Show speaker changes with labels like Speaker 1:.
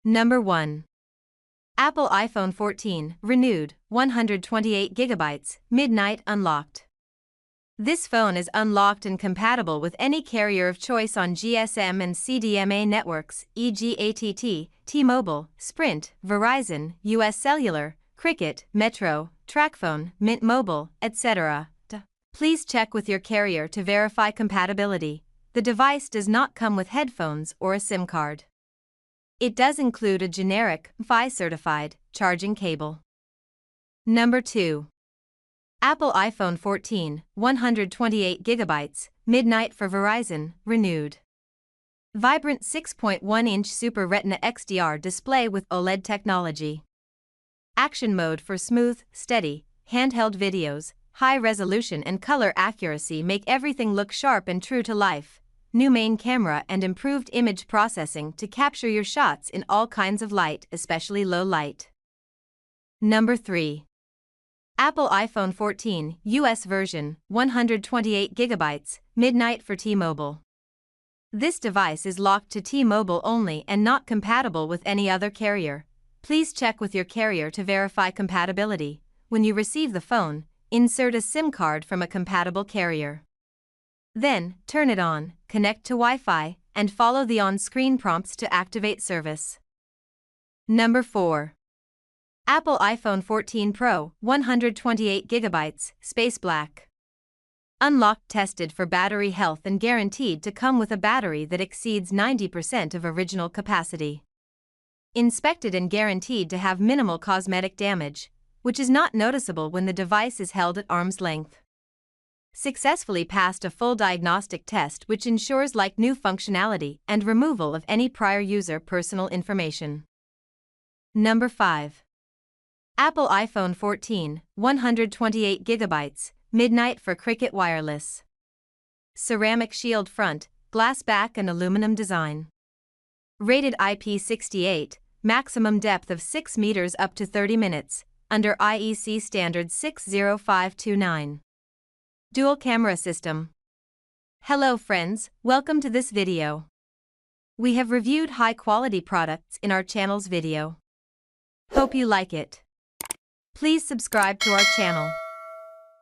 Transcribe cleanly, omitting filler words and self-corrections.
Speaker 1: Number 1. Apple iPhone 14, renewed, 128GB, midnight unlocked. This phone is unlocked and compatible with any carrier of choice on GSM and CDMA networks, e.g. AT&T, T-Mobile, Sprint, Verizon, US Cellular, Cricket, Metro, TracFone, Mint Mobile, etc. Please check with your carrier to verify compatibility. The device does not come with headphones or a SIM card. It does include a generic, Fi-certified, charging cable. Number 2. Apple iPhone 14, 128GB, midnight for Verizon, renewed. Vibrant 6.1-inch Super Retina XDR display with OLED technology. Action mode for smooth, steady, handheld videos, high resolution and color accuracy make everything look sharp and true to life. New main camera and improved image processing to capture your shots in all kinds of light, especially low light. Number 3. Apple iPhone 14, US version, 128GB, midnight for T-Mobile. This device is locked to T-Mobile only and not compatible with any other carrier. Please check with your carrier to verify compatibility. When you receive the phone, insert a SIM card from a compatible carrier. Then, turn it on, connect to Wi-Fi, and follow the on-screen prompts to activate service. Number 4. Apple iPhone 14 Pro, 128GB, space black. Unlocked, tested for battery health and guaranteed to come with a battery that exceeds 90% of original capacity. Inspected and guaranteed to have minimal cosmetic damage, which is not noticeable when the device is held at arm's length. Successfully passed a full diagnostic test which ensures like-new functionality and removal of any prior user personal information. Number 5. Apple iPhone 14, 128GB, midnight for Cricket wireless. Ceramic shield front, glass back and aluminum design. Rated IP68, maximum depth of 6 meters up to 30 minutes, under IEC standard 60529. Dual camera system. Hello friends, welcome to this video. We have reviewed high-quality products in our channel's video. Hope you like it. Please subscribe to our channel.